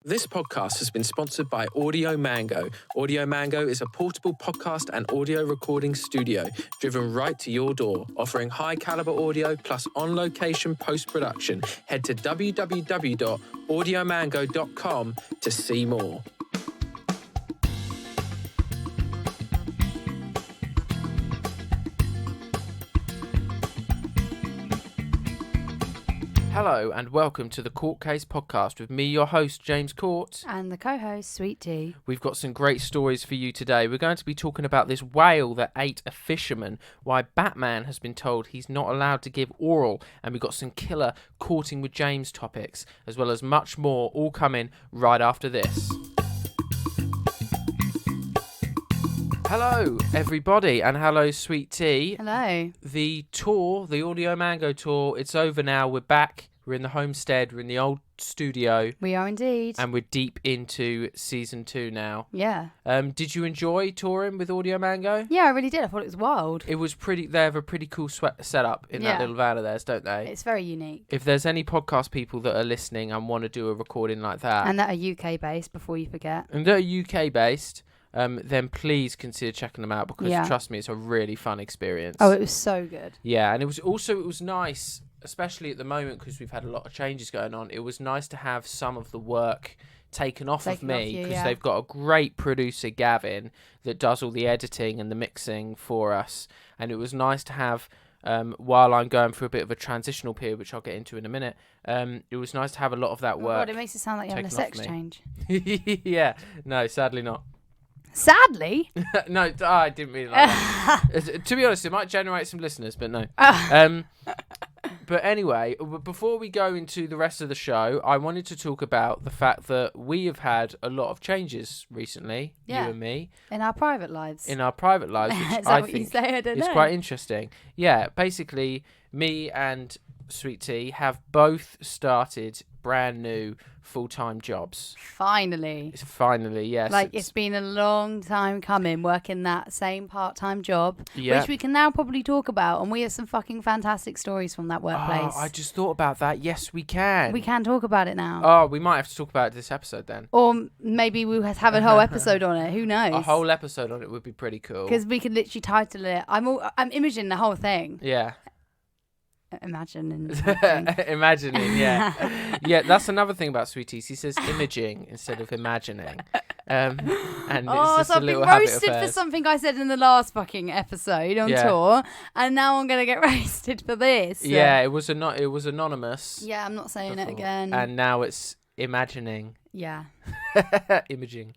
This podcast has been sponsored by Audio Mango. Audio Mango is a portable podcast and audio recording studio driven right to your door, offering high caliber audio plus on-location post-production. Head to www.audiomango.com to see more. Hello and welcome to the Court Case Podcast with me, your host, James Court. And the co-host, Sweet Tea. We've got some great stories for you today. We're going to be talking about this whale that ate a fisherman, why Batman has been told he's not allowed to give oral, and we've got some killer courting with James topics, as well as much more, all coming right after this. Hello, everybody, and hello, Sweet Tea. Hello. The tour, the Audio Mango tour, it's over now. We're back. We're in the homestead. We're in the old studio. We are indeed. And we're deep into season 2 now. Yeah. Did you enjoy touring with Audio Mango? Yeah, I really did. I thought it was wild. It was pretty. They have a pretty cool setup in that little van of theirs, don't they? It's very unique. If there's any podcast people that are listening and want to do a recording like that, And that are UK based, before you forget. and they're UK based, then please consider checking them out because trust me, it's a really fun experience. Oh, it was so good. Yeah, and it was nice, especially at the moment because we've had a lot of changes going on. It was nice to have some of the work taken off of me because they've got a great producer, Gavin, that does all the editing and the mixing for us. And it was nice to have, while I'm going through a bit of a transitional period, which I'll get into in a minute, it was nice to have a lot of that work. Oh God, it makes it sound like you're having a sex change. Yeah, no, sadly not. Sadly? No, I didn't mean it like that. To be honest, it might generate some listeners, but no. But anyway, before we go into the rest of the show, I wanted to talk about the fact that we have had a lot of changes recently, you and me. In our private lives. Which I think is quite interesting. Yeah, basically, me and Sweet Tea have both started brand new full-time jobs. Finally, yes. Like, it's been a long time coming, working that same part-time job, which we can now probably talk about, and we have some fucking fantastic stories from that workplace. Oh, I just thought about that. Yes, we can. We can talk about it now. Oh, we might have to talk about it this episode then. Or maybe we'll have a whole episode on it. Who knows? A whole episode on it would be pretty cool. Because we could literally title it. I'm imagining the whole thing. Yeah. Imagining, yeah. Yeah, that's another thing about Sweeties. He says imaging instead of imagining. And it's just I've a little been habit roasted of for hers. something I said in the last fucking episode on tour, and now I'm gonna get roasted for this. Yeah, it was anonymous. Yeah, I'm not saying it again. And now it's imagining. Yeah. Imaging.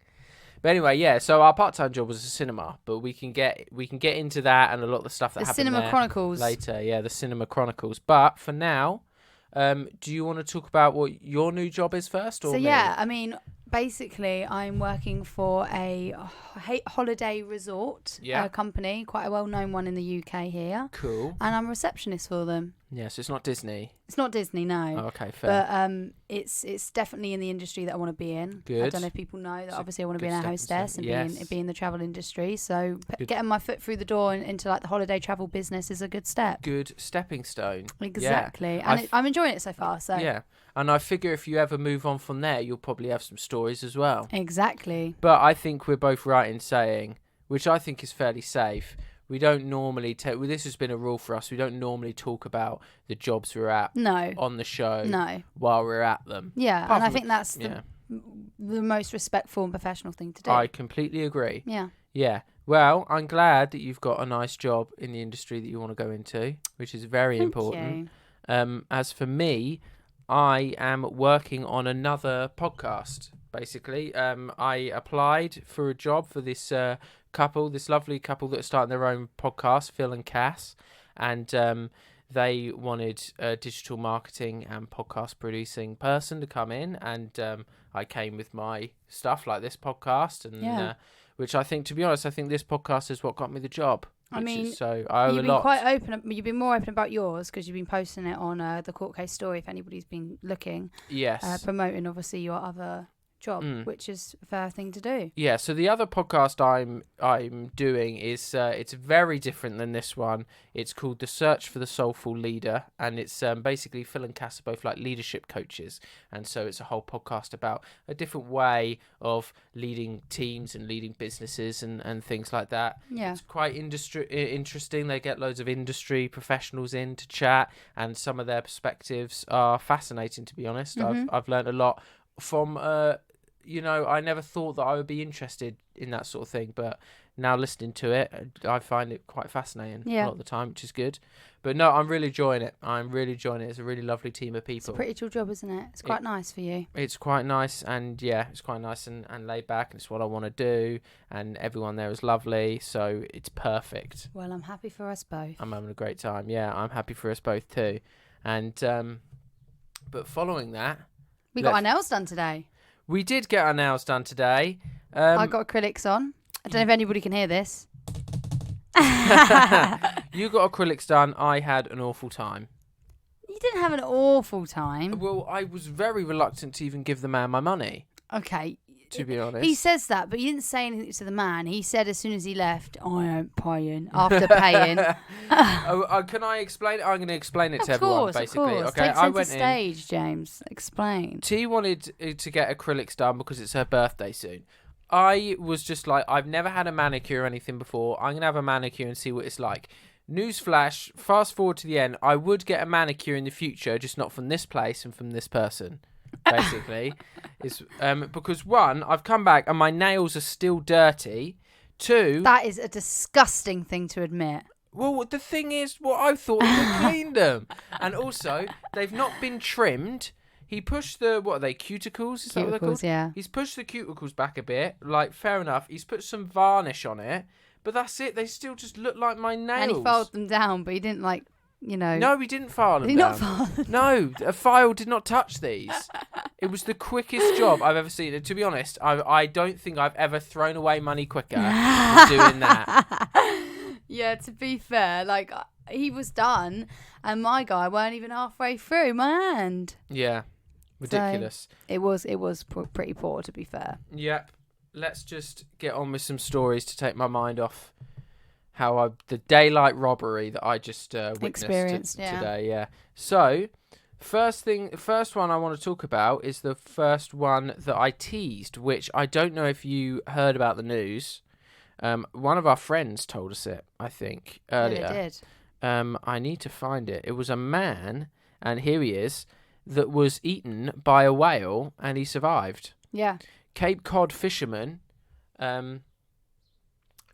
But anyway, yeah, so our part-time job was a cinema, but we can get into that and a lot of the stuff that happened Cinema there Chronicles later. Yeah, the Cinema Chronicles. But for now, do you want to talk about what your new job is first? Or I mean, basically, I'm working for a holiday resort company, quite a well-known one in the UK here. Cool. And I'm a receptionist for them. Yeah, so it's not Disney. It's not Disney, no. Oh, okay, fair. But it's definitely in the industry that I want to be in. Good. I don't know if people know that obviously I want to be an air hostess and be in the travel industry. So getting my foot through the door and into like the holiday travel business is a good step. Good stepping stone. Exactly. Yeah. And I'm enjoying it so far. So yeah. And I figure if you ever move on from there, you'll probably have some stories as well. Exactly. But I think we're both right in saying, which I think is fairly safe, we don't normally this has been a rule for us, we don't normally talk about the jobs we're at on the show while we're at them. Yeah, and I think that's the most respectful and professional thing to do. I completely agree. Yeah. Yeah. Well, I'm glad that you've got a nice job in the industry that you want to go into, which is very important. As for me, I am working on another podcast, basically. I applied for a job for this lovely couple that are starting their own podcast, Phil and Cass, and they wanted a digital marketing and podcast producing person to come in, and I came with my stuff like this podcast, and which I think, to be honest, I think this podcast is what got me the job. I mean, so I owe you've a been lot. quite open. You've been more open about yours because you've been posting it on the Court Case Story. If anybody's been looking, yes, promoting obviously your other job, which is a fair thing to do. Yeah, so the other podcast I'm doing is it's very different than this one. It's called The Search for the Soulful Leader, and it's basically Phil and Cass are both like leadership coaches, and so it's a whole podcast about a different way of leading teams and leading businesses and things like that. Yeah, it's quite interesting. They get loads of industry professionals in to chat, and some of their perspectives are fascinating, to be honest. I've learned a lot from I never thought that I would be interested in that sort of thing, but now listening to it, I find it quite fascinating a lot of the time, which is good. But no, I'm really enjoying it. It's a really lovely team of people. It's a pretty chill job, isn't it? It's quite nice for you. It's quite nice, and it's quite nice and laid back, and it's what I want to do, and everyone there is lovely, so it's perfect. Well, I'm happy for us both. I'm having a great time. Yeah, I'm happy for us both too. And but following that, we got our nails done today. We did get our nails done today. I got acrylics on. I don't know if anybody can hear this. You got acrylics done. I had an awful time. You didn't have an awful time. Well, I was very reluctant to even give the man my money. Okay. To be honest. He says that, but he didn't say anything to the man. He said as soon as he left, I ain't paying, after paying. Can I explain it? I'm going to explain it to everyone, basically. Of course. Okay, Take centre stage, James. Explain. T wanted to get acrylics done because it's her birthday soon. I was just like, I've never had a manicure or anything before. I'm going to have a manicure and see what it's like. Newsflash, fast forward to the end, I would get a manicure in the future, just not from this place and from this person. Basically, is because one, I've come back and my nails are still dirty. Two, that is a disgusting thing to admit. Well, the thing is, I thought he cleaned them, and also they've not been trimmed. He pushed the cuticles? Is that what they're called? Yeah. He's pushed the cuticles back a bit. Like, fair enough. He's put some varnish on it, but that's it. They still just look like my nails. And he filed them down, but he didn't No, he didn't file them down. Did he not file them? No, a file did not touch these. It was the quickest job I've ever seen. And to be honest, I don't think I've ever thrown away money quicker than doing that. Yeah, to be fair, he was done, and my guy weren't even halfway through my hand. Yeah, ridiculous. So it was pretty poor, to be fair. Yep. Let's just get on with some stories to take my mind off the daylight robbery that I just witnessed today. Yeah. So, first one I want to talk about is the first one that I teased, which I don't know if you heard about the news. One of our friends told us it, I think, earlier. Yeah, they did. I need to find it. It was a man, and here he is, that was eaten by a whale, and he survived. Yeah. Cape Cod fisherman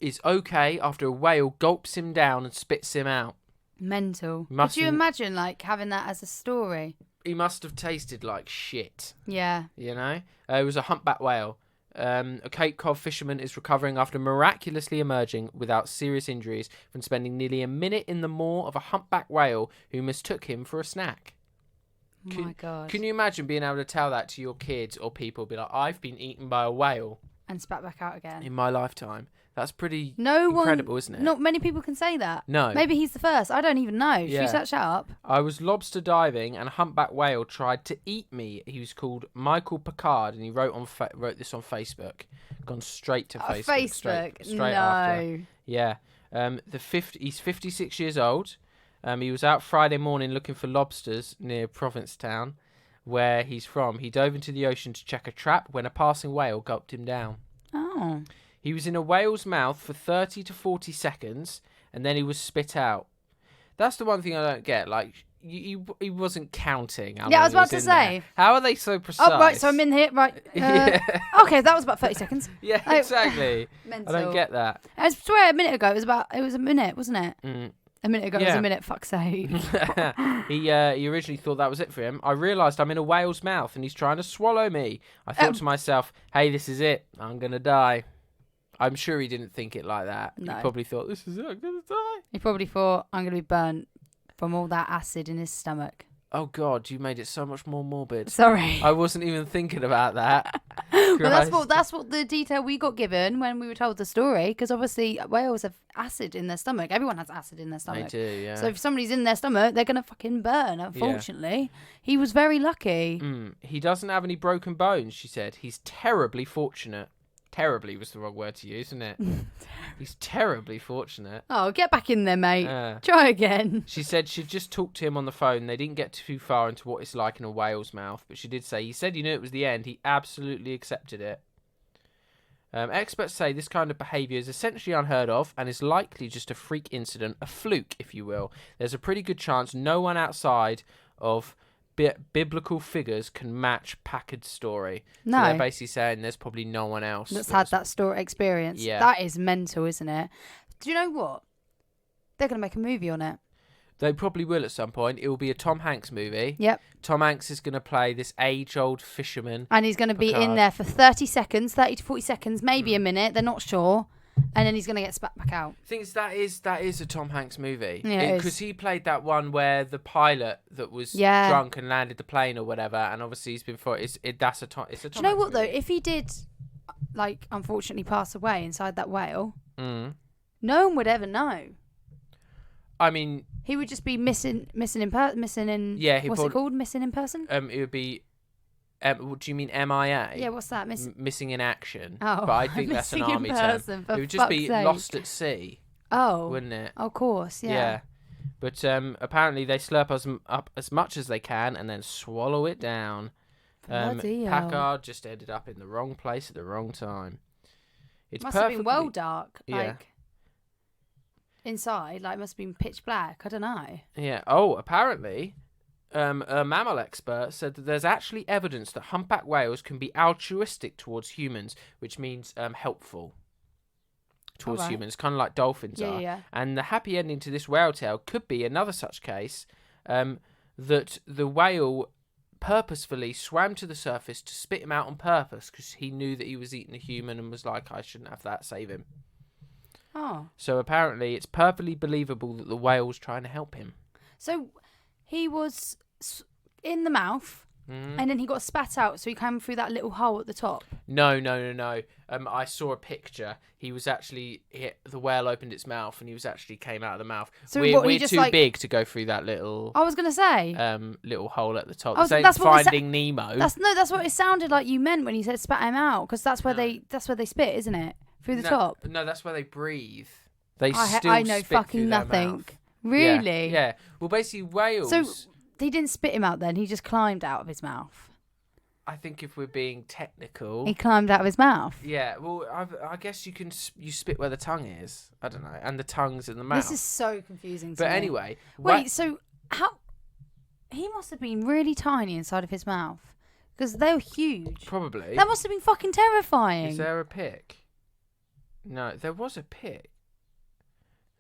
is okay after a whale gulps him down and spits him out. Mental. Could you imagine having that as a story? He must have tasted like shit. Yeah. It was a humpback whale. A Cape Cod fisherman is recovering after miraculously emerging without serious injuries from spending nearly a minute in the maw of a humpback whale who mistook him for a snack. My God. Can you imagine being able to tell that to your kids or people? Be like, I've been eaten by a whale. And spat back out again. In my lifetime. That's pretty incredible, isn't it? Not many people can say that. No. Maybe he's the first. I don't even know. Should we search that up? I was lobster diving and a humpback whale tried to eat me. He was called Michael Picard and he wrote this on Facebook. Gone straight to Facebook. Straight after. Yeah. He's 56 years old. He was out Friday morning looking for lobsters near Provincetown, where he's from. He dove into the ocean to check a trap when a passing whale gulped him down. Oh. He was in a whale's mouth for 30 to 40 seconds, and then he was spit out. That's the one thing I don't get. He wasn't counting. I was about to say. How are they so precise? Oh, right, so I'm in here. Right. Okay, that was about 30 seconds. Yeah, exactly. Mental. I don't get that. I swear a minute ago it was a minute, wasn't it? Mm. A minute ago it was a minute, fuck's sake. He originally thought that was it for him. I realised I'm in a whale's mouth and he's trying to swallow me. I thought to myself, hey, this is it. I'm going to die. I'm sure he didn't think it like that. No. He probably thought, this is it, I'm going to die. He probably thought, I'm going to be burnt from all that acid in his stomach. Oh, God, you made it so much more morbid. Sorry. I wasn't even thinking about that. Well, that's what the detail we got given when we were told the story, because obviously whales have acid in their stomach. Everyone has acid in their stomach. They do, yeah. So if somebody's in their stomach, they're going to fucking burn, unfortunately. Yeah. He was very lucky. He doesn't have any broken bones, she said. He's terribly fortunate. Terribly was the wrong word to use, isn't it? He's terribly fortunate. Oh, get back in there, mate. Try again. She said she'd just talked to him on the phone. They didn't get too far into what it's like in a whale's mouth, but she did say, he said he knew it was the end. He absolutely accepted it. Experts say this kind of behaviour is essentially unheard of and is likely just a freak incident, a fluke, if you will. There's a pretty good chance no one outside of biblical figures can match Packard's story. No. So they're basically saying there's probably no one else that's had that story experience. Yeah. That is mental, isn't it? Do you know what? They're going to make a movie on it. They probably will at some point. It will be a Tom Hanks movie. Yep. Tom Hanks is going to play this age-old fisherman. And he's going to be in there for 30 seconds, 30 to 40 seconds, maybe a minute. They're not sure. And then he's going to get spat back out. Things that is a Tom Hanks movie. Yeah, because he played that one where the pilot that was drunk and landed the plane or whatever, and obviously he's been for it's a Tom. Do you know what movie. though? If he did, unfortunately pass away inside that whale, no one would ever know. I mean, he would just be missing in person. Yeah, what's it called? Missing in person. It would be. What do you mean MIA? Yeah, what's that? Missing in action. Oh, but I think that's an army term. It would just be lost at sea. Oh, wouldn't it? Of course, yeah. Yeah, but apparently they slurp us up as much as they can and then swallow it down. Packard just ended up in the wrong place at the wrong time. It must have been well dark. Inside, it must have been pitch black. I don't know. Yeah. Oh, apparently. A mammal expert said that there's actually evidence that humpback whales can be altruistic towards humans, which means helpful towards humans, kind of like dolphins are. Yeah. And the happy ending to this whale tale could be another such case, that the whale purposefully swam to the surface to spit him out on purpose because he knew that he was eating a human and was like, I shouldn't have that, save him. Oh. So apparently it's perfectly believable that the whale was trying to help him. So he was in the mouth, and then he got spat out, so he came through that little hole at the top. No. I saw a picture. He was actually the whale opened its mouth, and he was actually came out of the mouth. So we're too big to go through that little. I was gonna say little hole at the top. That's Finding Nemo. That's what it sounded like you meant when you said spat him out, because that's where they spit, isn't it? Through the top. No, that's where they breathe. I know fucking nothing. Really? Yeah. Well, basically, whales. So he didn't spit him out then. He just climbed out of his mouth. I think if we're being technical, he climbed out of his mouth. Yeah. Well, I guess you spit where the tongue is. I don't know, and the tongue's in the mouth. This is so confusing. But anyway, wait. So how? He must have been really tiny inside of his mouth because they were huge. Probably. That must have been fucking terrifying. Is there a pic? No, there was a pic.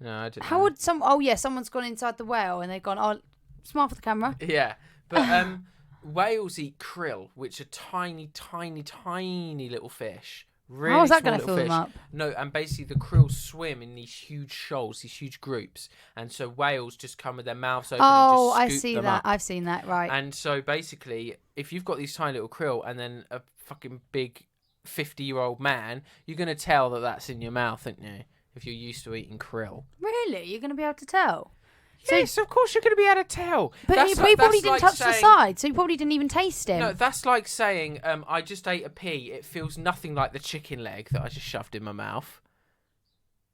No, I didn't. How would someone's gone inside the whale and they've gone, oh, smile for the camera. Yeah, but whales eat krill, which are tiny, tiny, tiny little fish. Really How is that going to fill them up? No, and basically the krill swim in these huge shoals, these huge groups, and so whales just come with their mouths open and just scoop I see them that. up. I've seen that, right. And so basically, if you've got these tiny little krill and then a fucking big 50-year-old man, you're going to tell that that's in your mouth, aren't you? If you're used to eating krill. Really? You're going to be able to tell? Yes, of course you're going to be able to tell. But he probably didn't touch the side, so he probably didn't even taste him. No, that's like saying, I just ate a pea. It feels nothing like the chicken leg that I just shoved in my mouth.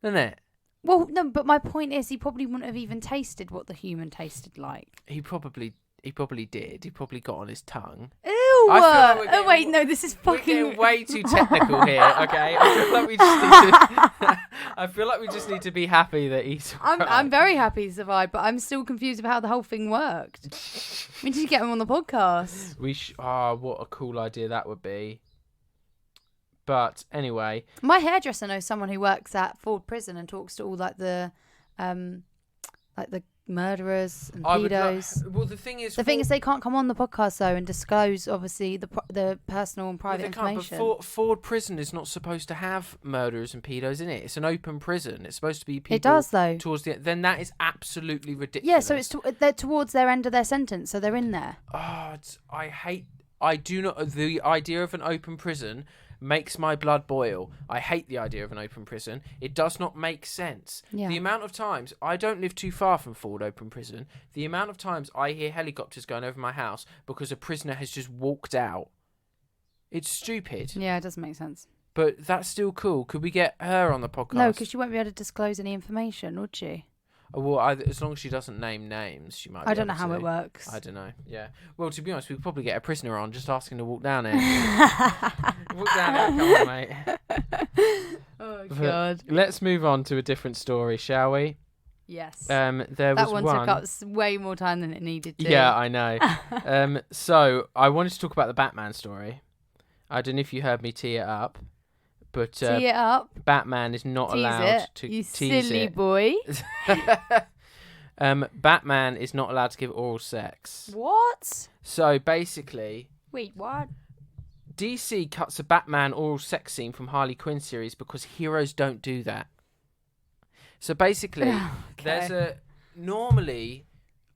Isn't it? Well, no, but my point is he probably wouldn't have even tasted what the human tasted like. He probably did. He probably got on his tongue. Ew! Wait, no, this is fucking... We're getting way too technical here, okay? I feel like we just need to be happy that he survived. I'm very happy he survived, but I'm still confused about how the whole thing worked. We need to get him on the podcast. What a cool idea that would be. But anyway... My hairdresser knows someone who works at Ford Prison and talks to all, the murderers and pedos. Well, the thing is, they can't come on the podcast though and disclose obviously the personal and private information. But Ford Prison is not supposed to have murderers and pedos in it. It's an open prison. It's supposed to be people. It does though. Towards the then that is absolutely ridiculous. Yeah, so they're towards their end of their sentence, so they're in there. Oh, I do not. The idea of an open prison makes my blood boil. I hate the idea of an open prison. It does not make sense. Yeah. The amount of times, I don't live too far from Ford Open Prison, the amount of times I hear helicopters going over my house because a prisoner has just walked out. It's stupid. Yeah, it doesn't make sense. But that's still cool. Could we get her on the podcast? No, because she won't be able to disclose any information, would she? Well, as long as she doesn't name names, she might. I don't know how it works. I don't know. Yeah. Well, to be honest, we could probably get a prisoner on just asking to walk down here. Walk down here, come on, mate. Oh God. Let's move on to a different story, shall we? Yes. That one took up way more time than it needed to. Yeah, I know. So I wanted to talk about the Batman story. I don't know if you heard me tee it up. But tee it up. Batman is not allowed to you tease silly it. boy. Batman is not allowed to give oral sex. What? So basically, wait, what? DC cuts a Batman oral sex scene from Harley Quinn series because heroes don't do that. So basically, there's normally,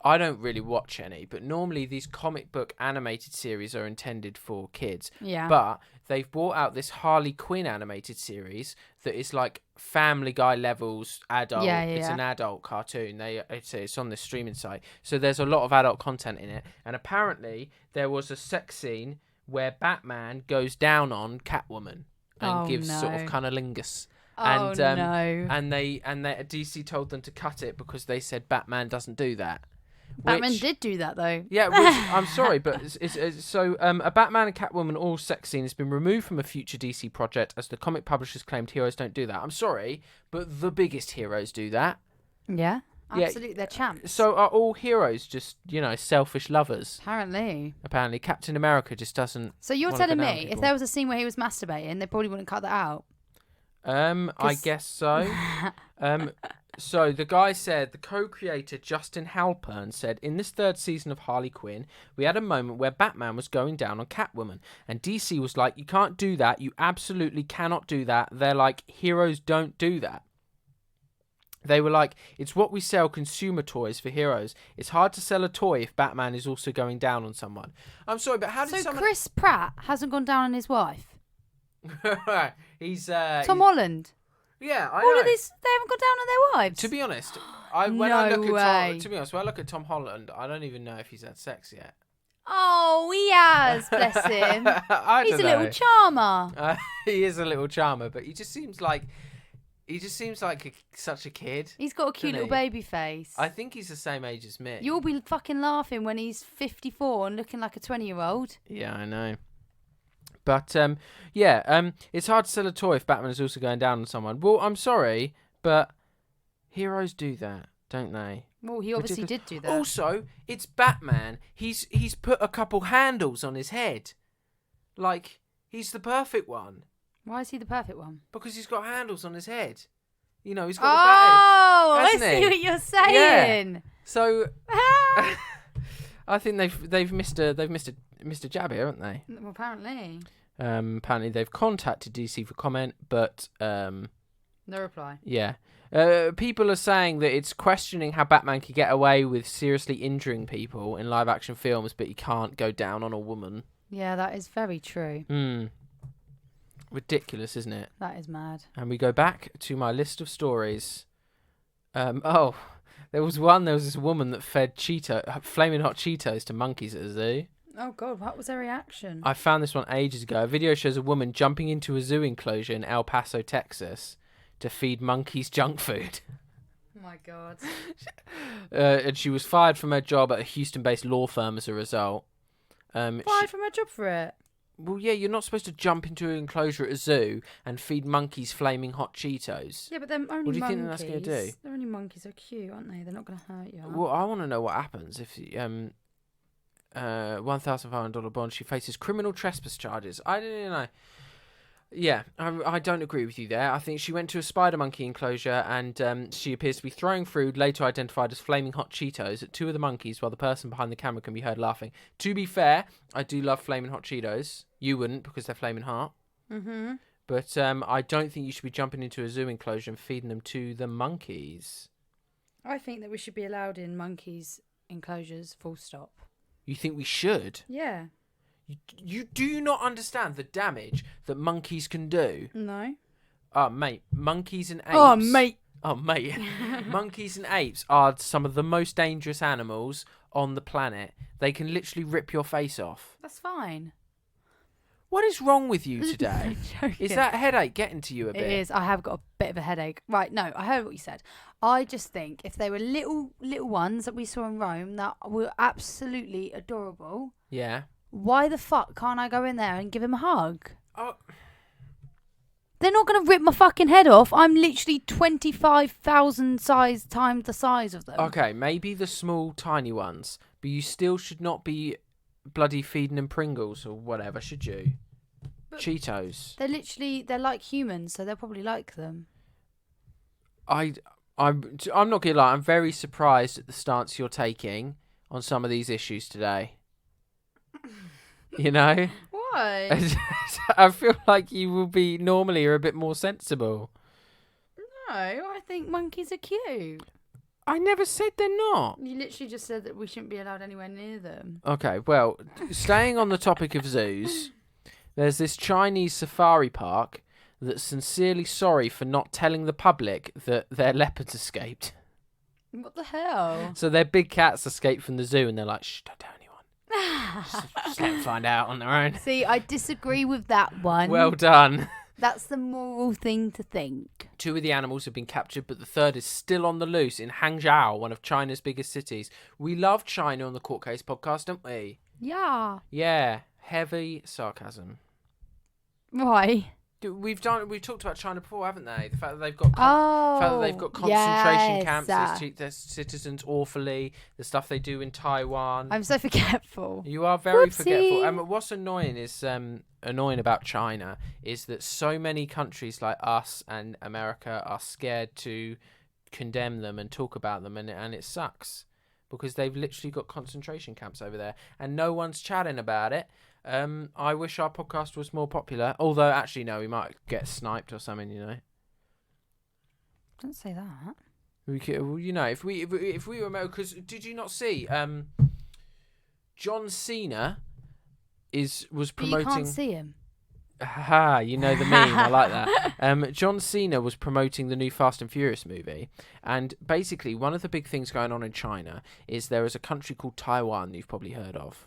I don't really watch any, but normally these comic book animated series are intended for kids. Yeah. But they've brought out this Harley Quinn animated series that is like Family Guy levels adult. Yeah. It's an adult cartoon. It's on the streaming site. So there's a lot of adult content in it. And apparently there was a sex scene where Batman goes down on Catwoman and gives sort of cunnilingus. And DC told them to cut it because they said Batman doesn't do that. Batman did do that though. Yeah, which, I'm sorry, but a Batman and Catwoman oral sex scene has been removed from a future DC project as the comic publishers claimed heroes don't do that. I'm sorry, but the biggest heroes do that. Yeah, absolutely, they're champs. So are all heroes just, selfish lovers? Apparently, Captain America just doesn't. So you're telling me if there was a scene where he was masturbating, they probably wouldn't cut that out? I guess so. So the guy said, the co-creator Justin Halpern said, in this third season of Harley Quinn, we had a moment where Batman was going down on Catwoman. And DC was like, you can't do that. You absolutely cannot do that. They're like, heroes don't do that. They were like, it's what we sell consumer toys for heroes. It's hard to sell a toy if Batman is also going down on someone. I'm sorry, but how did someone... Chris Pratt hasn't gone down on his wife? He's... Tom Holland? Yeah, I know. All of these, they haven't gone down on their wives? To be honest, when I look at Tom Holland, I don't even know if he's had sex yet. Oh, he has, bless him. He's a little charmer. He is a little charmer, but he just seems like such a kid. He's got a cute little baby face. I think he's the same age as me. You'll be fucking laughing when he's 54 and looking like a 20-year-old. Yeah, I know. But, it's hard to sell a toy if Batman is also going down on someone. Well, I'm sorry, but heroes do that, don't they? Well, he obviously did do that. Also, it's Batman. He's put a couple handles on his head. Like, he's the perfect one. Why is he the perfect one? Because he's got handles on his head. He's got the bat. Oh, I see what you're saying. Yeah. So, I think they've missed a jab here, haven't they? Well, apparently. Apparently they've contacted DC for comment, but no reply. Yeah. People are saying that it's questioning how Batman could get away with seriously injuring people in live action films, but he can't go down on a woman. Yeah, that is very true. Ridiculous, isn't it? That is mad. And we go back to my list of stories. There was this woman that fed flaming hot Cheetos to monkeys at a zoo. Oh, God, what was their reaction? I found this one ages ago. A video shows a woman jumping into a zoo enclosure in El Paso, Texas, to feed monkeys junk food. Oh, my God. And she was fired from her job at a Houston-based law firm as a result. Fired from her job for it? Well, yeah, you're not supposed to jump into an enclosure at a zoo and feed monkeys flaming hot Cheetos. Yeah, but they're only monkeys. What do you think that's going to do? They're only monkeys. They're cute, aren't they? They're not going to hurt you. Well, I want to know what happens if $1,500 bond. She faces criminal trespass charges. I don't even know. Yeah, I don't agree with you there. I think she went to a spider monkey enclosure and she appears to be throwing food, later identified as flaming hot Cheetos, at two of the monkeys while the person behind the camera can be heard laughing. To be fair, I do love flaming hot Cheetos. You wouldn't because they're flaming hot. Mm-hmm. But I don't think you should be jumping into a zoo enclosure and feeding them to the monkeys. I think that we should be allowed in monkeys' enclosures, full stop. You think we should? Yeah. You do not understand the damage that monkeys can do. No. Oh, mate, monkeys and apes. Oh, mate. Oh, mate. Monkeys and apes are some of the most dangerous animals on the planet. They can literally rip your face off. That's fine. What is wrong with you today? Is that headache getting to you a bit? It is. I have got a bit of a headache. Right, no, I heard what you said. I just think if they were little ones that we saw in Rome that were absolutely adorable. Yeah. Why the fuck can't I go in there and give him a hug? Oh. They're not going to rip my fucking head off. I'm literally 25,000 times the size of them. Okay, maybe the small, tiny ones, but you still should not be bloody feeding them Pringles or whatever, should you? But Cheetos. They're like humans, so they'll probably like them. I'm not gonna lie. I'm very surprised at the stance you're taking on some of these issues today. You know? Why? I feel like you will be normally are a bit more sensible. No, I think monkeys are cute. I never said they're not. You literally just said that we shouldn't be allowed anywhere near them. Okay, well, staying on the topic of zoos, there's this Chinese safari park that's sincerely sorry for not telling the public that their leopards escaped. What the hell? So their big cats escaped from the zoo and they're like, shh, don't tell anyone. just let them find out on their own. See, I disagree with that one. Well done. That's the moral thing to think. 2 of the animals have been captured, but the third is still on the loose in Hangzhou, one of China's biggest cities. We love China on the Court Case podcast, don't we? Yeah. Yeah, heavy sarcasm. Why? We've talked about China before, haven't they? The fact that they've got concentration camps, they treat their citizens awfully. The stuff they do in Taiwan. I'm so forgetful. You are very forgetful. And what's annoying is about China is that so many countries like us and America are scared to condemn them and talk about them, and it sucks because they've literally got concentration camps over there, and no one's chatting about it. I wish our podcast was more popular. Although, actually, no, we might get sniped or something. You know. Don't say that. We could, well, you know, if we were, because did you not see? John Cena was promoting. But you can't see him. Ha! You know the meme. I like that. John Cena was promoting the new Fast and Furious movie, and basically one of the big things going on in China is there is a country called Taiwan you've probably heard of,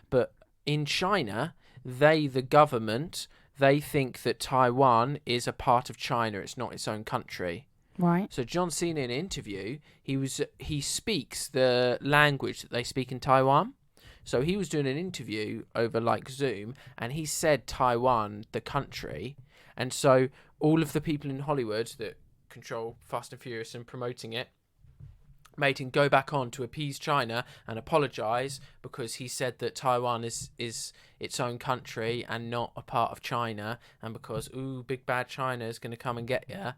but in China, the government, they think that Taiwan is a part of China. It's not its own country. Right. So John Cena, in an interview, he speaks the language that they speak in Taiwan. So he was doing an interview over like Zoom, and he said Taiwan, the country. And so all of the people in Hollywood that control Fast and Furious and promoting it made him go back on to appease China and apologise because he said that Taiwan is its own country and not a part of China, and because big bad China is going to come and get you,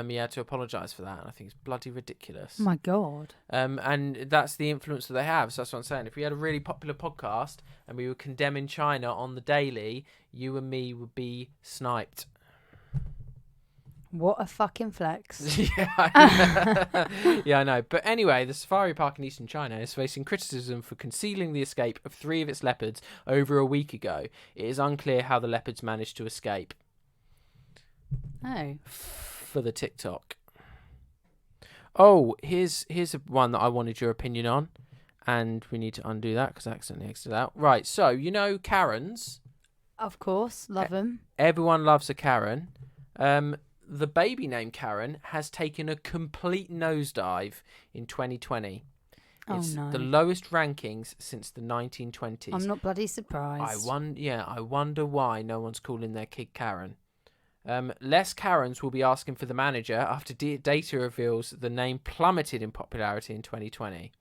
he had to apologise for that, and I think it's bloody ridiculous. Oh my God. And that's the influence that they have. So that's what I'm saying. If we had a really popular podcast and we were condemning China on the daily, you and me would be sniped. What a fucking flex. Yeah, I know. But anyway, the safari park in eastern China is facing criticism for concealing the escape of 3 of its leopards over a week ago. It is unclear how the leopards managed to escape. Oh. For the TikTok. Oh, here's one that I wanted your opinion on. And we need to undo that because I accidentally exited out. Right, so, you know Karens? Of course, love them. Everyone loves a Karen. The baby named Karen has taken a complete nosedive in 2020. It's the lowest rankings since the 1920s. I'm not bloody surprised. I wonder why no one's calling their kid Karen. Less Karens will be asking for the manager after data reveals the name plummeted in popularity in 2020.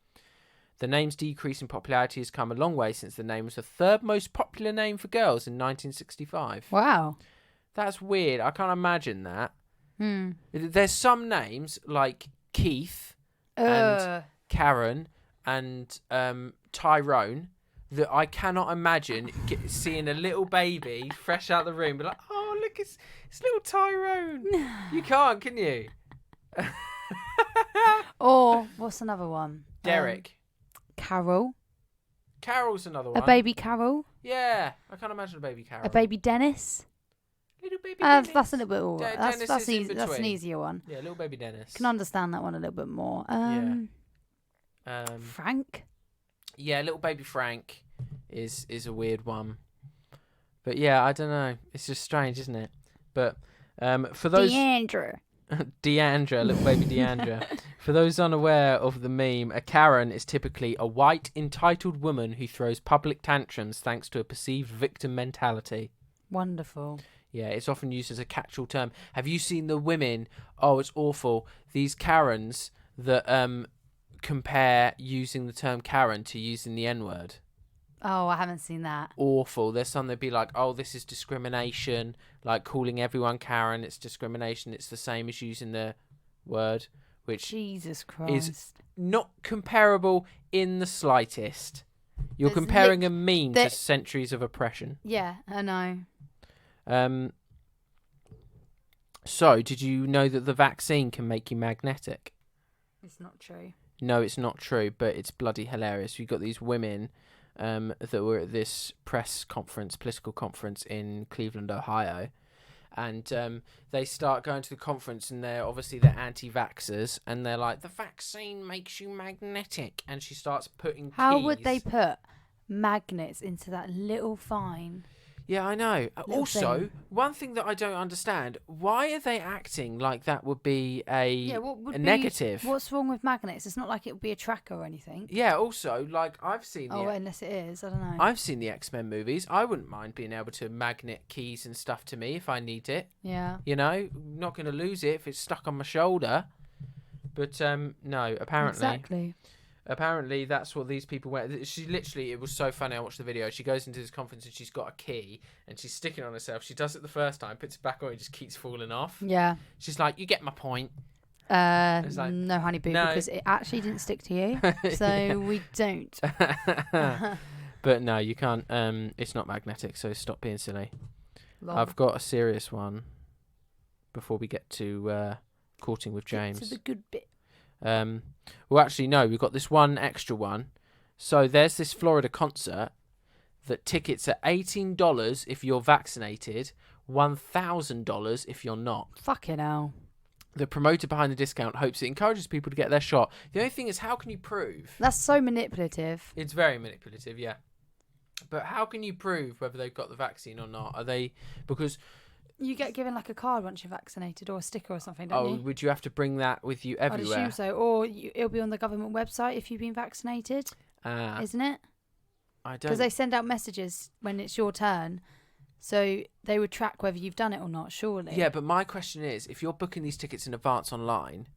The name's decrease in popularity has come a long way since the name was the 3rd most popular name for girls in 1965. Wow. That's weird. I can't imagine that. There's some names like Keith and Karen and Tyrone that I cannot imagine seeing a little baby fresh out the room, be like, oh, look, it's little Tyrone. You can't, can you? Or what's another one? Derek. Carol. Carol's another one. A baby Carol. Yeah, I can't imagine a baby Carol. A baby Dennis. Little baby Dennis. That's a little bit all right. That's an easier one. Yeah, little baby Dennis. Can understand that one a little bit more. Frank. Yeah, little baby Frank is a weird one. But yeah, I don't know. It's just strange, isn't it? But for those Deandra, little baby Deandra. For those unaware of the meme, a Karen is typically a white, entitled woman who throws public tantrums thanks to a perceived victim mentality. Wonderful. Yeah, it's often used as a catch-all term. Have you seen the women? Oh, it's awful. These Karens that compare using the term Karen to using the N-word. Oh, I haven't seen that. Awful. There's some that'd be like, oh, this is discrimination. Like calling everyone Karen, it's discrimination. It's the same as using the word, which Jesus Christ is not comparable in the slightest. You're comparing a meme to centuries of oppression. Yeah, I know. So, did you know that the vaccine can make you magnetic? It's not true. No, it's not true, but it's bloody hilarious. You've got these women that were at this political conference in Cleveland, Ohio, and they start going to the conference, and they're anti-vaxxers, and they're like, the vaccine makes you magnetic, and she starts putting How keys. would they put magnets into that little fine? Yeah, I know. Also, thing. one thing that I don't understand, why are they acting like that would be a negative? What's wrong with magnets? It's not like it would be a tracker or anything. Yeah, also, like, I've seen unless it is, I don't know. I've seen the X-Men movies. I wouldn't mind being able to magnet keys and stuff to me if I need it. Yeah. You know, I'm not going to lose it if it's stuck on my shoulder. But, no, apparently... Exactly. Apparently, that's what these people went. She literally, it was so funny. I watched the video. She goes into this conference and she's got a key and she's sticking on herself. She does it the first time, puts it back on, and just keeps falling off. Yeah. She's like, "You get my point." Like, no, honey boo, because it actually didn't stick to you, so we don't. But no, you can't. It's not magnetic, so stop being silly. Love. I've got a serious one. Before we get to courting with James. Get to the good bit. Well, actually, no, we've got this one extra one. So there's this Florida concert that tickets are $18 if you're vaccinated, $1,000 if you're not. Fucking hell. The promoter behind the discount hopes it encourages people to get their shot. The only thing is, how can you prove? That's so manipulative. It's very manipulative, yeah. But how can you prove whether they've got the vaccine or not? Are they... Because... You get given like a card once you're vaccinated or a sticker or something, don't you? Oh, would you have to bring that with you everywhere? I'd assume so. Or it'll be on the government website if you've been vaccinated, isn't it? I don't... Because they send out messages when it's your turn. So they would track whether you've done it or not, surely. Yeah, but my question is, if you're booking these tickets in advance online,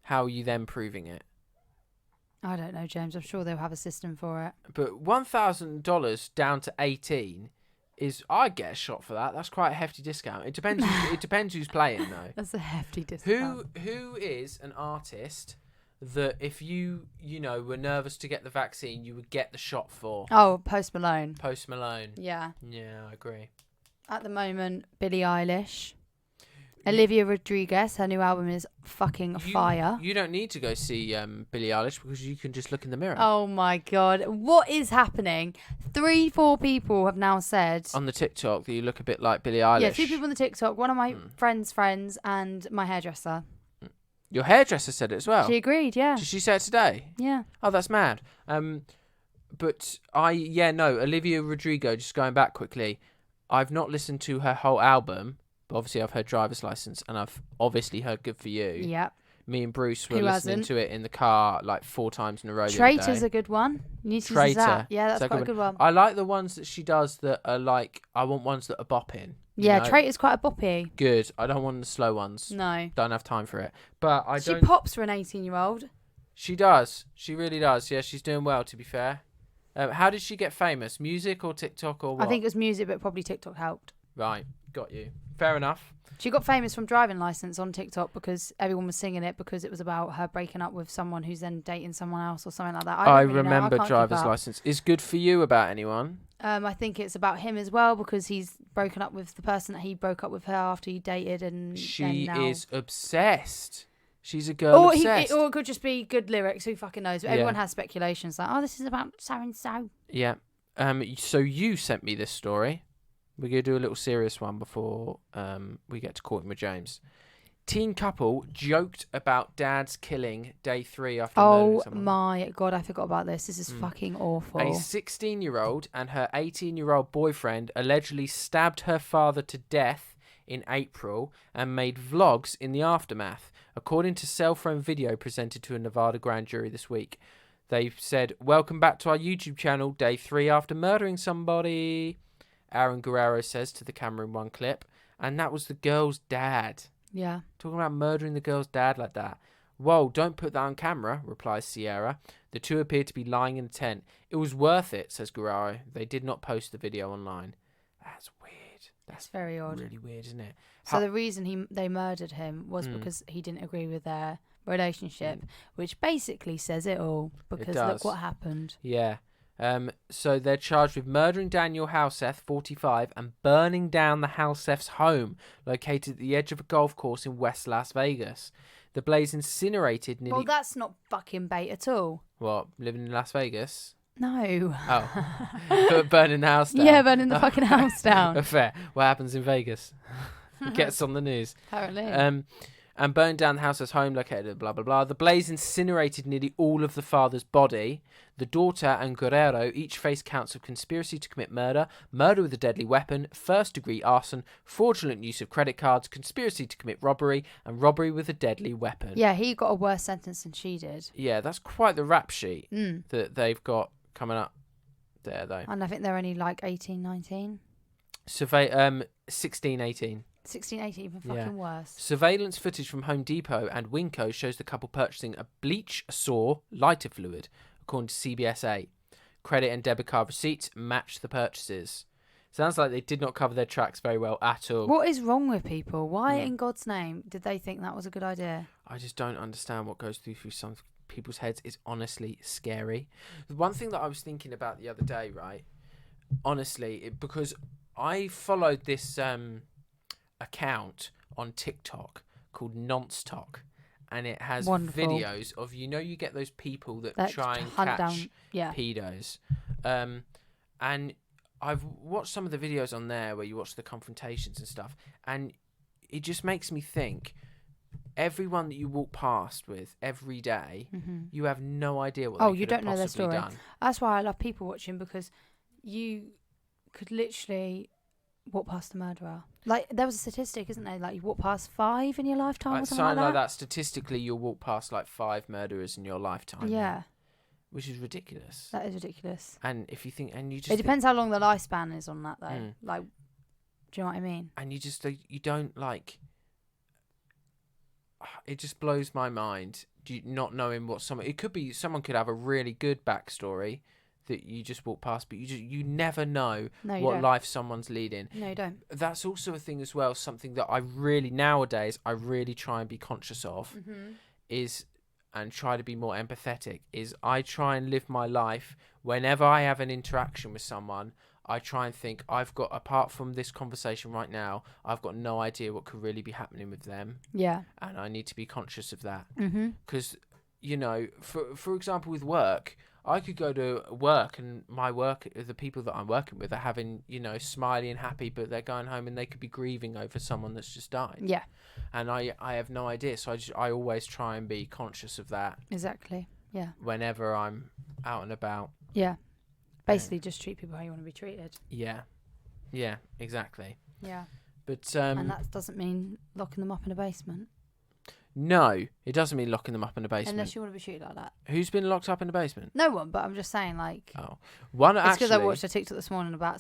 how are you then proving it? I don't know, James. I'm sure they'll have a system for it. But $1,000 down to 18 is... I'd get a shot for that. That's quite a hefty discount. It depends. It depends who's playing, though. That's a hefty discount. Who is an artist that if you were nervous to get the vaccine, you would get the shot for? Oh, Post Malone. Post Malone. Yeah. Yeah, I agree. At the moment, Billie Eilish. Olivia Rodrigo, her new album is fucking fire. You don't need to go see Billie Eilish because you can just look in the mirror. Oh my God. What is happening? 3-4 people have now said... On the TikTok that you look a bit like Billie Eilish. Yeah, 2 people on the TikTok. One of my friends' and my hairdresser. Your hairdresser said it as well? She agreed, yeah. Did she say it today? Yeah. Oh, that's mad. But Olivia Rodrigo, just going back quickly, I've not listened to her whole album. Obviously, I've heard Driver's License, and I've obviously heard Good For You. Yep. Me and Bruce were listening to it in the car like 4 times in a row. Traitor's a good one. You need to listen to that. Yeah, that's quite a good one. I like the ones that she does that are like, I want ones that are bopping. Yeah, Traitor's quite a boppy. Good. I don't want the slow ones. No. Don't have time for it. But She pops for an 18-year-old. She does. She really does. Yeah, she's doing well, to be fair. How did she get famous? Music or TikTok or what? I think it was music, but probably TikTok helped. Right. got you. Fair enough. She got famous from Driving Licence on TikTok because everyone was singing it because it was about her breaking up with someone who's then dating someone else or something like that. I remember Driver's Licence. Is Good For You about anyone? I think it's about him as well because he's broken up with the person that he broke up with her after he dated, and she is obsessed. She's a girl obsessed. Or it could just be good lyrics. Who fucking knows? But everyone has speculations like, oh, this is about so and so. Yeah. So you sent me this story. We're going to do a little serious one before we get to Courting with James. Teen couple joked about dad's killing day 3 after murdering someone. Oh my God, I forgot about this. This is fucking awful. A 16-year-old and her 18-year-old boyfriend allegedly stabbed her father to death in April and made vlogs in the aftermath, according to cell phone video presented to a Nevada grand jury this week. They said, "Welcome back to our YouTube channel, day 3 after murdering somebody," Aaron Guerrero says to the camera in one clip. And that was the girl's dad. Yeah. Talking about murdering the girl's dad like that. "Whoa, don't put that on camera," replies Sierra. The two appear to be lying in a tent. "It was worth it," says Guerrero. They did not post the video online. That's weird. That's very odd. Really weird, isn't it? So the reason they murdered him was because he didn't agree with their relationship, which basically says it all. Because look what happened. Yeah. So they're charged with murdering Daniel Houseth, 45, and burning down the Houseth's home, located at the edge of a golf course in West Las Vegas. The blaze incinerated nearly... Well, that's not fucking bait at all. What, living in Las Vegas? No. Oh. Burning the house down? Yeah, burning the fucking house down. Fair. What happens in Vegas? Gets on the news. Apparently. And burned down the house as home located at blah, blah, blah. The blaze incinerated nearly all of the father's body. The daughter and Guerrero each face counts of conspiracy to commit murder, murder with a deadly weapon, first-degree arson, fraudulent use of credit cards, conspiracy to commit robbery, and robbery with a deadly weapon. Yeah, he got a worse sentence than she did. Yeah, that's quite the rap sheet that they've got coming up there, though. And I think they're only like 18, 19. 16, 18. 16, 18, even fucking worse. Surveillance footage from Home Depot and Winco shows the couple purchasing a bleach saw lighter fluid, according to CBS 8. Credit and debit card receipts match the purchases. Sounds like they did not cover their tracks very well at all. What is wrong with people? Why in God's name did they think that was a good idea? I just don't understand what goes through some people's heads. It's honestly scary. The one thing that I was thinking about the other day, right? Honestly, because I followed this... account on TikTok called Noncetalk, and it has videos of, you get those people that try and catch pedos, and I've watched some of the videos on there where you watch the confrontations and stuff, and it just makes me think everyone that you walk past with every day, you have no idea what they could have possibly done. Story. That's why I love people watching, because you could literally walk past a murderer. Like, there was a statistic, isn't there? Like, you walk past 5 in your lifetime or something like that. Statistically, you'll walk past like 5 murderers in your lifetime. Yeah. Which is ridiculous. That is ridiculous. And if you think, and you just... It depends how long the lifespan is on that, though. Like, do you know what I mean? And you just, you don't, like... It just blows my mind, not knowing what someone... It could be, someone could have a really good backstory that you just walk past, but you never know what life someone's leading. No, you don't. That's also a thing as well, something that nowadays I really try and be conscious of, is, and try to be more empathetic, is I try and live my life, whenever I have an interaction with someone, I try and think, apart from this conversation right now, I've got no idea what could really be happening with them. Yeah. And I need to be conscious of that. Because, for example, with work, I could go to work and the people that I'm working with are having, smiley and happy, but they're going home and they could be grieving over someone that's just died. Yeah. And I have no idea. So I always try and be conscious of that. Exactly. Yeah. Whenever I'm out and about. Yeah. Basically just treat people how you want to be treated. Yeah. Yeah, exactly. Yeah. But and that doesn't mean locking them up in a basement. No, it doesn't mean locking them up in a basement. Unless you want to be treated like that. Who's been locked up in a basement? No one, but I'm just saying, like... Oh. One it's because I watched a TikTok this morning about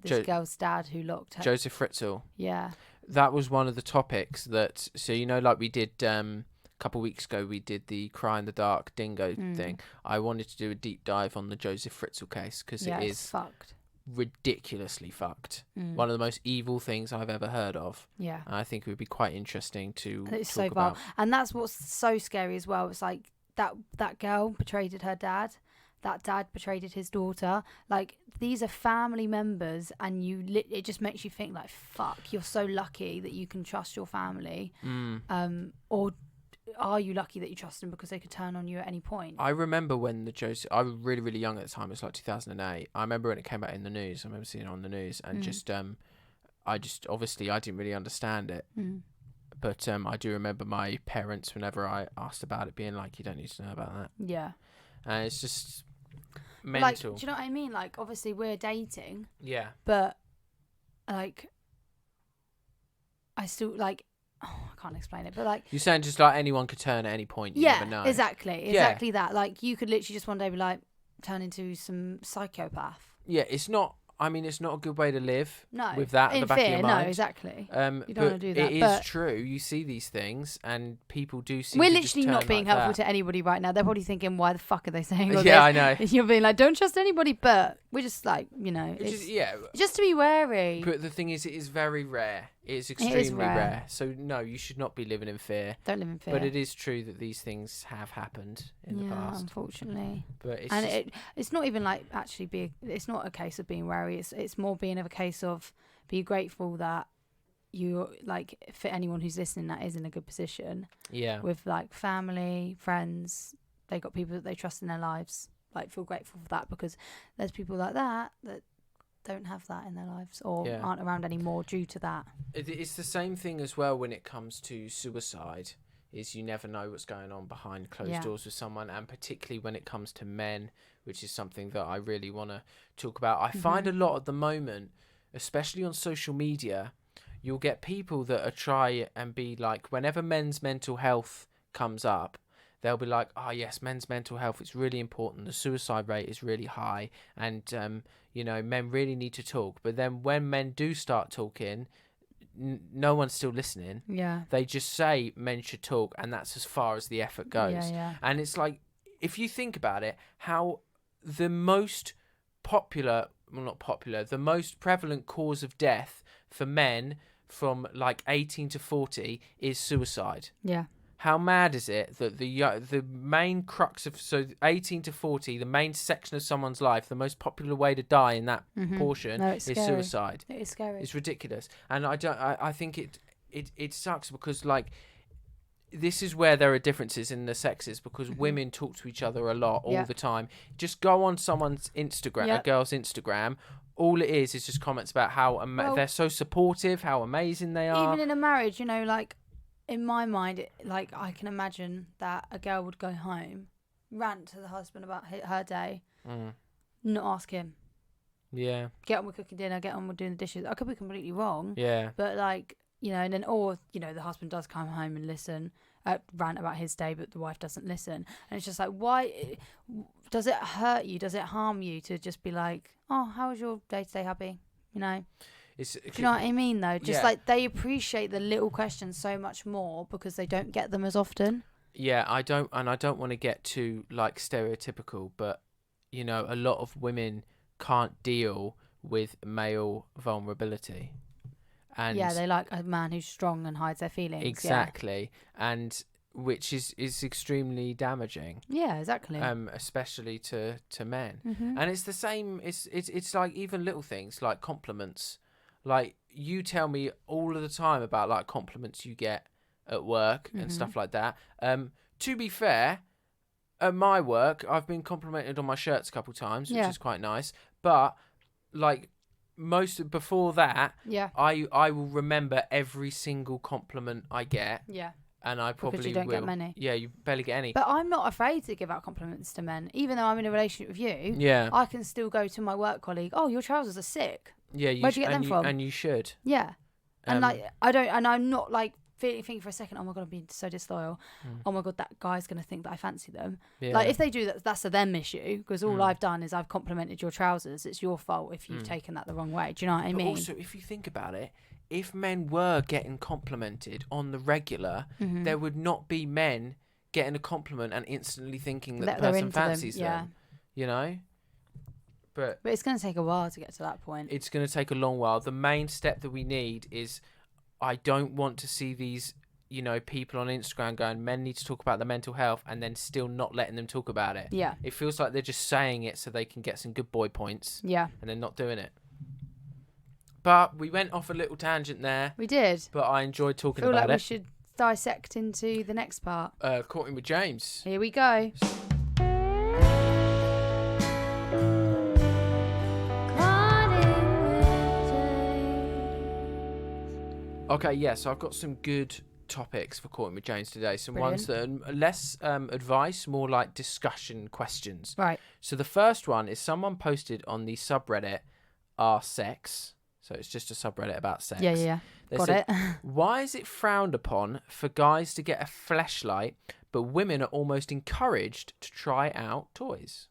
this girl's dad who locked her. Joseph Fritzl. Yeah. That was one of the topics that... So, like we did... a couple of weeks ago, we did the Cry in the Dark dingo thing. I wanted to do a deep dive on the Joseph Fritzl case, because it is... fucked. ridiculously fucked. One of the most evil things I've ever heard of. Yeah. And I think it would be quite interesting to it's talk so vile. about. And that's what's so scary as well. It's like that girl betrayed her dad. That dad betrayed his daughter. Like, these are family members, and it just makes you think, like, fuck, you're so lucky that you can trust your family. Or are you lucky that you trust them because they could turn on you at any point? I remember when I was really, really young at the time. It was like 2008. I remember when it came out in the news. I remember seeing it on the news, and obviously I didn't really understand it. But I do remember my parents, whenever I asked about it, being like, you don't need to know about that. Yeah. And it's just mental. Like, do you know what I mean? Like, obviously we're dating. Yeah. But, like, I still, like, I can't explain it, but, like, you're saying just like anyone could turn at any point. You never know. Exactly that. Like, you could literally just one day be like, turn into some psychopath. Yeah, it's not a good way to live. No, with that at the back of your mind. No, exactly. You don't want to do that. It is true. You see these things, and people do see. We're literally not being helpful to anybody right now. They're probably thinking, "Why the fuck are they saying all this?" I know. You're being like, "Don't trust anybody," but we're just like, just to be wary. But the thing is, it is very rare. It is extremely rare. So no, you should not be living in fear. Don't live in fear. But it is true that these things have happened in the past. Unfortunately. But it's not even like it's not a case of being wary. It's more being of a case of be grateful that you, like, for anyone who's listening that is in a good position. Yeah. With, like, family, friends, they got people that they trust in their lives. Like, feel grateful for that, because there's people like that don't have that in their lives, or aren't around anymore due to that. It's the same thing as well when it comes to suicide. Is you never know what's going on behind closed doors with someone, and particularly when it comes to men, which is something that I really want to talk about. I find a lot at the moment, especially on social media, you'll get people that are try and be like, whenever men's mental health comes up, they'll be like, oh yes, men's mental health, it's really important. The suicide rate is really high, and men really need to talk. But then when men do start talking, no one's still listening. Yeah. They just say men should talk, and that's as far as the effort goes. Yeah. And it's like, if you think about it, how the most the most prevalent cause of death for men from like 18 to 40 is suicide. Yeah. How mad is it that the main crux of 18 to 40, the main section of someone's life, the most popular way to die in that portion is suicide. It is scary. It's ridiculous, and I think it sucks, because like this is where there are differences in the sexes, because women talk to each other a lot all the time. Just go on someone's Instagram, a girl's Instagram. All it is just comments about how they're so supportive, how amazing they are. Even in a marriage, like. In my mind, I can imagine that a girl would go home, rant to the husband about her day, not ask him. Yeah. Get on with cooking dinner, get on with doing the dishes. I could be completely wrong. Yeah. But and then, the husband does come home and listen, rant about his day, but the wife doesn't listen. And it's just like, why? Does it hurt you? Does it harm you to just be like, oh, how was your day-to-day, hubby? Do you know what I mean, though? Just like, they appreciate the little questions so much more because they don't get them as often. Yeah, I don't want to get too like stereotypical, but a lot of women can't deal with male vulnerability. And they like a man who's strong and hides their feelings. Exactly. And which is extremely damaging. Yeah, exactly. Especially to men. And it's the same, it's like even little things like compliments. Like, you tell me all of the time about like compliments you get at work and stuff like that. To be fair, at my work, I've been complimented on my shirts a couple times, which is quite nice. But like before that, I will remember every single compliment I get. Yeah. And I probably because you don't get many. Yeah, you barely get any. But I'm not afraid to give out compliments to men, even though I'm in a relationship with you. Yeah. I can still go to my work colleague. Oh, your trousers are sick. Yeah, where'd you get them from? And you should. Yeah, and I'm not like thinking for a second, oh my god, I'm being so disloyal. Oh my god, that guy's gonna think that I fancy them. Yeah. Like, if they do that, that's a them issue, because all I've done is I've complimented your trousers. It's your fault if you've taken that the wrong way. Do you know what I mean? Also, if you think about it, if men were getting complimented on the regular, there would not be men getting a compliment and instantly thinking that the person fancies them. But it's going to take a while to get to that point. It's going to take a long while. The main step that we need is, I don't want to see these, people on Instagram going, men need to talk about their mental health, and then still not letting them talk about it. Yeah. It feels like they're just saying it so they can get some good boy points. Yeah. And they're not doing it. But we went off a little tangent there. We did. But I enjoyed talking about it. I feel like it. we should dissect into the next part. Courting with James. Here we go. Okay, yeah, so I've got some good topics for Courting with James today. Some Brilliant. ones that are less advice, more like discussion questions. Right. So the first one is someone posted on the subreddit r/sex. So it's just a subreddit about sex. Yeah. They Got said, it. why is it frowned upon for guys to get a fleshlight, but women are almost encouraged to try out toys?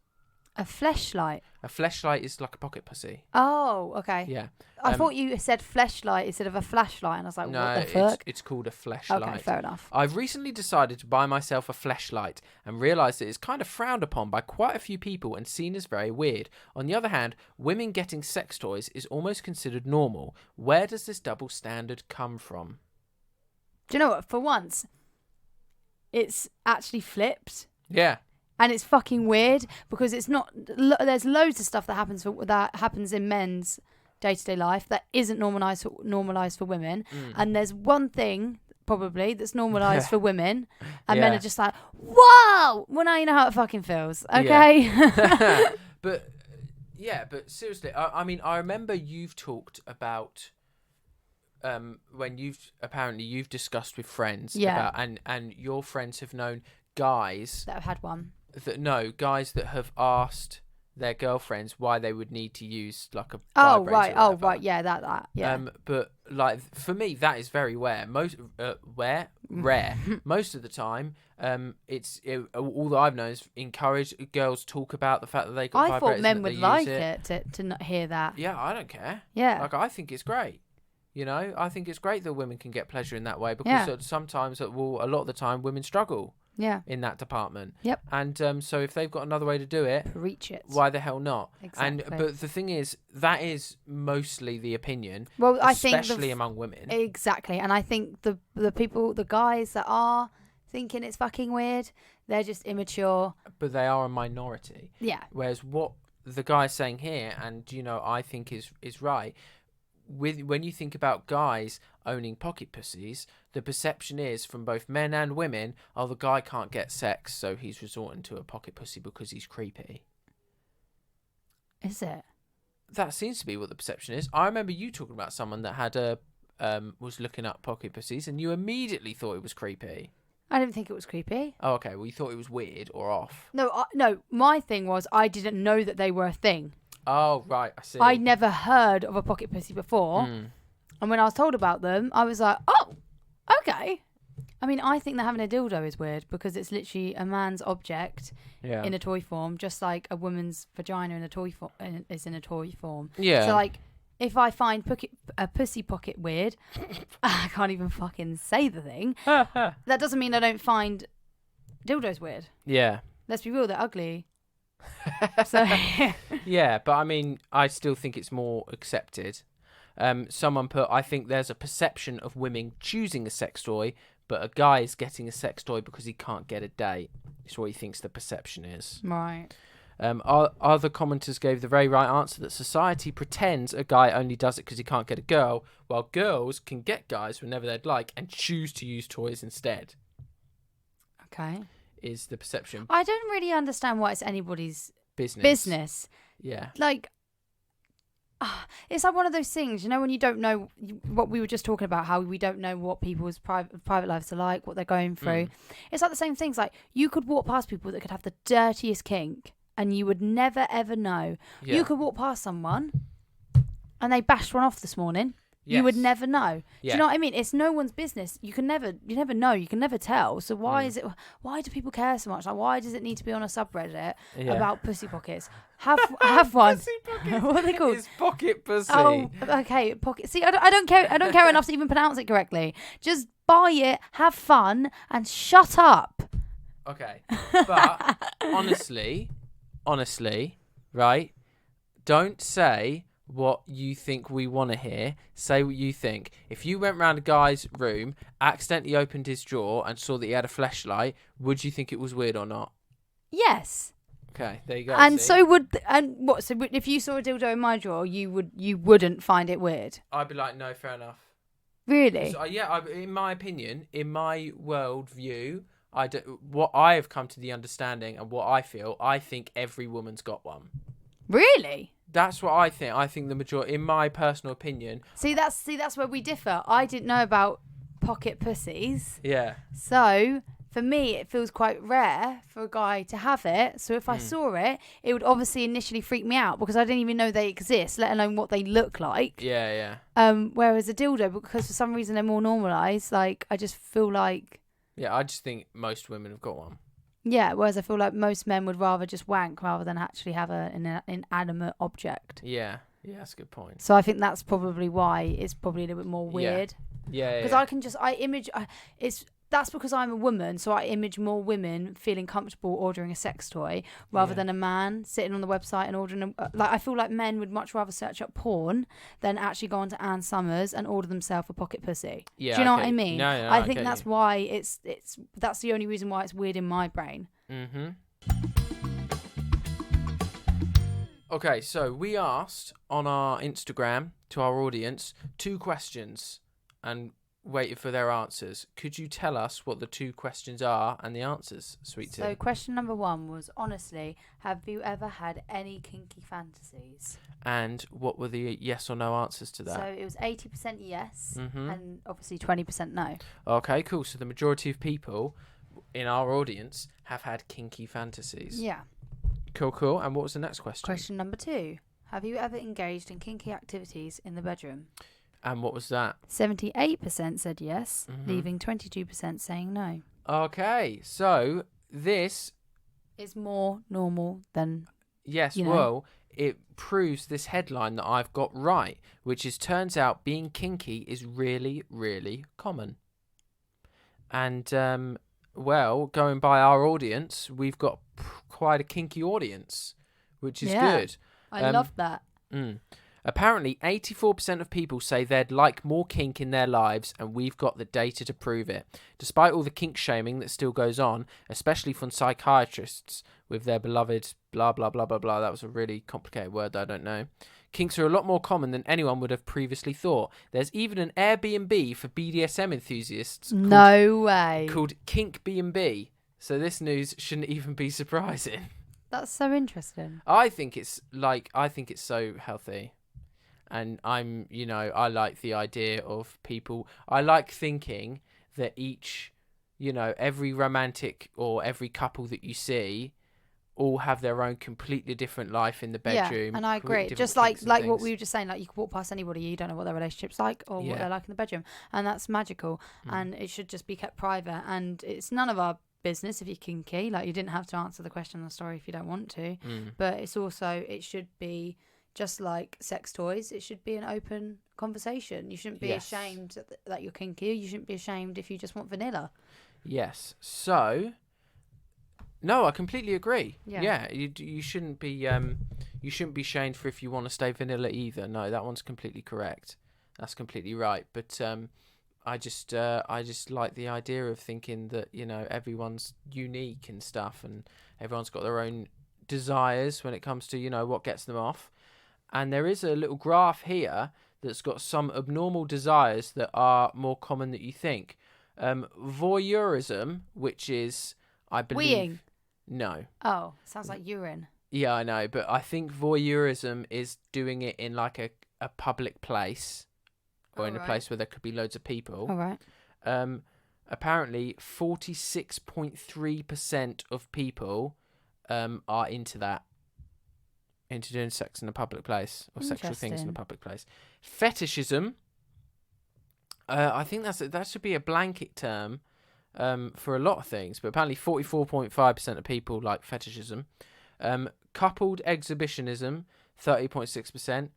A fleshlight. A fleshlight is like a pocket pussy. Oh, okay. Yeah. I thought you said fleshlight instead of a flashlight, and I was like, No, what the fuck? it's called a fleshlight. Okay, fair enough. I've recently decided to buy myself a fleshlight and realised that it's kind of frowned upon by quite a few people and seen as very weird. On the other hand, women getting sex toys is almost considered normal. Where does this double standard come from? Do you know what? For once, it's actually flipped. Yeah. And it's fucking weird because it's not. There's loads of stuff that happens in men's day-to-day life that isn't normalised for women, and there's one thing probably that's normalised for women, and men are just like, "Whoa!" Well, now you know how it fucking feels, okay? Yeah. But seriously, I mean, I remember you've talked about when you've discussed with friends about and your friends have known guys that have had one. Guys that have asked their girlfriends why they would need to use like a right, yeah, that yeah. But like for me, that is very rare. Rare. Most of the time, all that I've known is encourage girls talk about the fact that they got vibrators. I thought men would like it to not hear that. Yeah, I don't care. Yeah, like I think it's great. I think it's great that women can get pleasure in that way because sometimes, a lot of the time, women struggle. Yeah. In that department. Yep. And so if they've got another way to do it, preach it. Why the hell not? Exactly. But the thing is, that is mostly the opinion. Well, I think especially among women. Exactly. And I think the guys that are thinking it's fucking weird, they're just immature. But they are a minority. Yeah. Whereas what the guy's saying here, and I think is right. When you think about guys owning pocket pussies, the perception is from both men and women, the guy can't get sex, so he's resorting to a pocket pussy because he's creepy. Is it? That seems to be what the perception is. I remember you talking about someone that had was looking up pocket pussies, and you immediately thought it was creepy. I didn't think it was creepy. Oh, okay. Well, you thought it was weird or off. No. My thing was I didn't know that they were a thing. Oh, right, I see. I never heard of a pocket pussy before. And when I was told about them, I was like, oh, okay. I mean, I think that having a dildo is weird because it's literally a man's object in a toy form, just like a woman's vagina is in a toy form. Yeah. So, like, if I find a pussy pocket weird, I can't even fucking say the thing. That doesn't mean I don't find dildos weird. Yeah. Let's be real, they're ugly. So yeah, but I mean, I still think it's more accepted. Someone put, I think there's a perception of women choosing a sex toy, but a guy is getting a sex toy because he can't get a date. It's what he thinks the perception is. Right. Other commenters gave the very right answer that society pretends a guy only does it because he can't get a girl, while girls can get guys whenever they'd like and choose to use toys instead. Okay. Is the perception. I don't really understand why it's anybody's business. Yeah. Like, it's like one of those things, when you don't know what we were just talking about, how we don't know what people's private lives are like, what they're going through. It's like the same things. Like, you could walk past people that could have the dirtiest kink and you would never, ever know. Yeah. You could walk past someone and they bashed one off this morning. Yes. You would never know. Yeah. Do you know what I mean? It's no one's business. You never know. You can never tell. So why do people care so much? Like, why does it need to be on a subreddit about pussy pockets? Have one. Pussy pockets. What are they called? It's pocket pussy. Oh, okay. Pocket. See, I don't care. I don't care enough to even pronounce it correctly. Just buy it, have fun, and shut up. Okay. But honestly, right? don't say what you think we want to hear. Say what you think. If you went round a guy's room, accidentally opened his drawer and saw that he had a fleshlight, would you think it was weird or not? Yes. Okay, there you go. And see? so would what? So if you saw a dildo in my drawer, you wouldn't find it weird. I'd be like, no, fair enough. Really? So, in my opinion, in my world view, what I have come to the understanding and what I feel, I think every woman's got one. Really? That's what I think. I think the majority, in my personal opinion. See, that's where we differ. I didn't know about pocket pussies. Yeah. So for me, it feels quite rare for a guy to have it. So if I saw it, it would obviously initially freak me out because I didn't even know they exist, let alone what they look like. Yeah. Whereas a dildo, because for some reason they're more normalised, like I just feel like. Yeah, I just think most women have got one. Yeah, whereas I feel like most men would rather just wank rather than actually have an inanimate object. Yeah, that's a good point. So I think that's probably why it's probably a little bit more weird. Yeah. Because that's because I'm a woman, so I image more women feeling comfortable ordering a sex toy rather than a man sitting on the website and ordering I feel like men would much rather search up porn than actually go on to Ann Summers and order themselves a pocket pussy. Yeah, do you know what I mean? No, I think that's why that's the only reason why it's weird in my brain. Okay, so we asked on our Instagram to our audience 2 questions and waited for their answers. Could you tell us what the 2 questions are and the answers, Sweet Tea? So question number 1 was, honestly, have you ever had any kinky fantasies? And what were the yes or no answers to that? So it was 80% yes and obviously 20% no. Okay, cool. So the majority of people in our audience have had kinky fantasies. Yeah. Cool. And what was the next question? Question number 2. Have you ever engaged in kinky activities in the bedroom? And what was that? 78% said yes, leaving 22% saying no. Okay, so this is more normal than... Yes, well, it proves this headline that I've got right, which is turns out being kinky is really, really common. And, well, going by our audience, we've got quite a kinky audience, which is good. I love that. Apparently, 84% of people say they'd like more kink in their lives, and we've got the data to prove it. Despite all the kink shaming that still goes on, especially from psychiatrists with their beloved blah, blah, blah, blah, blah. That was a really complicated word that I don't know. Kinks are a lot more common than anyone would have previously thought. There's even an Airbnb for BDSM enthusiasts. No way. Called Kink B&B. So this news shouldn't even be surprising. That's so interesting. I think it's so healthy. And I like the idea of people. I like thinking that every romantic or every couple that you see all have their own completely different life in the bedroom. Yeah, and I agree. Just like what we were just saying, like you can walk past anybody, you don't know what their relationship's like or what they're like in the bedroom. And that's magical. And it should just be kept private. And it's none of our business if you're kinky. Like you didn't have to answer the question on the story if you don't want to. But it's also, it should be... just like sex toys, it should be an open conversation. You shouldn't be ashamed that you're kinky. You shouldn't be ashamed if you just want vanilla. Yes. So, no, I completely agree. Yeah, you shouldn't be ashamed for if you want to stay vanilla either. No, that one's completely correct. That's completely right. But I just like the idea of thinking that everyone's unique and stuff, and everyone's got their own desires when it comes to what gets them off. And there is a little graph here that's got some abnormal desires that are more common than you think. Voyeurism, which is, I believe... Weeing? No. Oh, sounds like urine. Yeah, I know, but I think voyeurism is doing it in like a public place or in a place where there could be loads of people. All right. Apparently, 46.3% of people are into that. Into doing sex in a public place or sexual things in a public place. Fetishism. I think that should be a blanket term for a lot of things, but apparently 44.5% of people like fetishism. Coupled exhibitionism, 30.6%.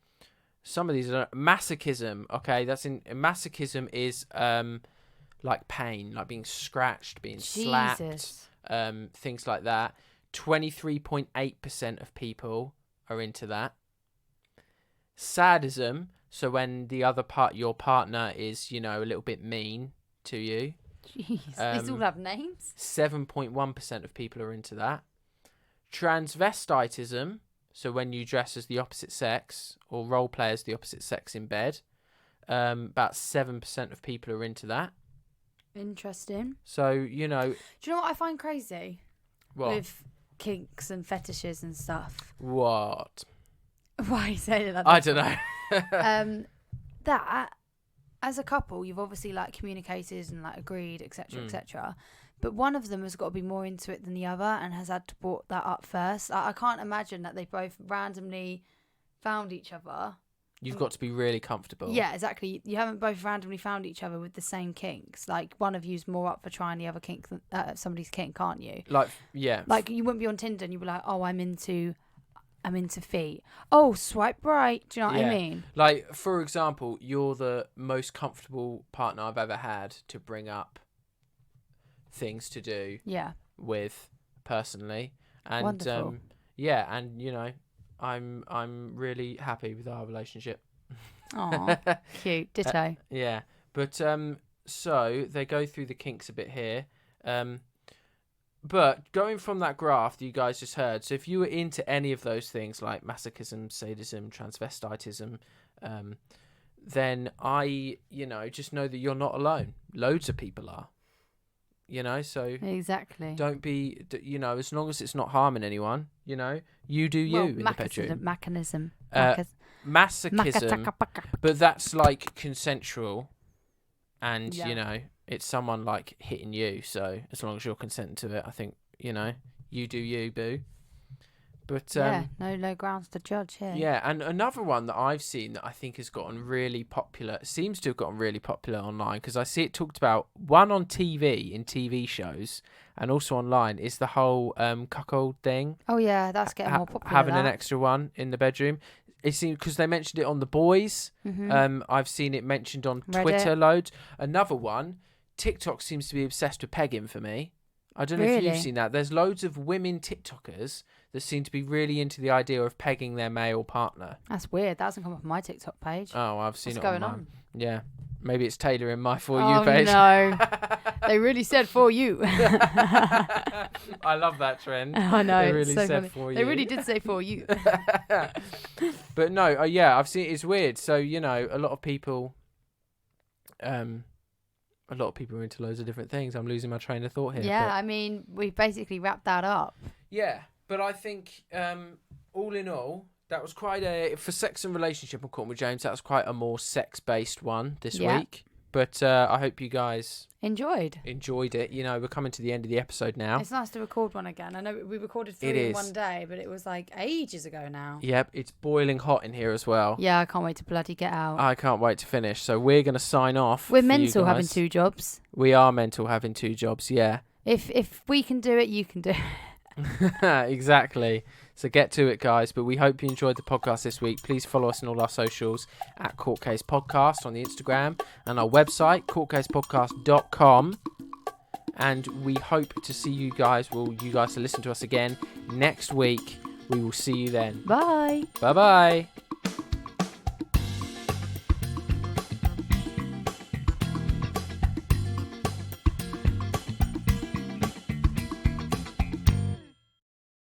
Some of these are masochism. Okay, masochism is like pain, like being scratched, being slapped, things like that. 23.8% of people are into that. Sadism, so when the other your partner is, a little bit mean to you. Jeez, these all have names. 7.1% of people are into that. Transvestitism, so when you dress as the opposite sex or role play as the opposite sex in bed, about 7% of people are into that. Interesting. So, Do you know what I find crazy? What? With kinks and fetishes and stuff. What? Why are you saying it like that? I don't know. That, as a couple, you've obviously like communicated and like agreed, etc., etc. But one of them has got to be more into it than the other and has had to brought that up first. I can't imagine that they both randomly found each other. You've got to be really comfortable. Yeah, exactly. You haven't both randomly found each other with the same kinks. Like, one of you's more up for trying the other kink than somebody's kink, can't you? Like, yeah. Like, you wouldn't be on Tinder and you'd be like, oh, I'm into feet. Oh, swipe right. Do you know what I mean? Like, for example, you're the most comfortable partner I've ever had to bring up things to do with personally. And wonderful. And I'm really happy with our relationship. Oh, cute. Ditto. Yeah. But so they go through the kinks a bit here. But going from that graph that you guys just heard, so if you were into any of those things like masochism, sadism, transvestitism, then I, just know that you're not alone. Loads of people are. So exactly. don't be, as long as it's not harming anyone, you do you in the bedroom. Masochism. Masochism, but that's like consensual, and it's someone like hitting you. So as long as you're consenting to it, I think you do you, boo. But no grounds to judge here. Yeah, and another one that I've seen that I think has gotten really popular, seems to have gotten really popular online, because I see it talked about, one on TV, in TV shows, and also online, is the whole cuckold thing. Oh yeah, that's getting more popular. Having an extra one in the bedroom. It seems, because they mentioned it on The Boys. I've seen it mentioned on Reddit. Twitter loads. Another one, TikTok seems to be obsessed with pegging for me. I don't know if you've seen that. There's loads of women TikTokers that seem to be really into the idea of pegging their male partner. That's weird. That hasn't come off my TikTok page. Oh, I've seen What's it going on. Yeah. Maybe it's tailoring my For You page. Oh, no. They really said For You. I love that trend. I know. They really so said funny. For You. They really did say For You. But no, I've seen it's weird. So, a lot of people... A lot of people are into loads of different things. I'm losing my train of thought here. Yeah, I mean, we've basically wrapped that up. Yeah, but I think all in all, that was quite for sex and relationship on Caught with James, that was quite a more sex-based one this week. But I hope you guys enjoyed it. We're coming to the end of the episode now. It's nice to record one again. I know we recorded 3 in one day, but it was like ages ago now. Yep, it's boiling hot in here as well. Yeah, I can't wait to bloody get out. I can't wait to finish. So we're going to sign off. We're mental having 2 jobs. We are mental having 2 jobs, yeah. If we can do it, you can do it. Exactly. So get to it, guys. But we hope you enjoyed the podcast this week. Please follow us on all our socials at Court Case Podcast on the Instagram and our website, courtcasepodcast.com. And we hope to see you guys to listen to us again next week. We will see you then. Bye. Bye-bye.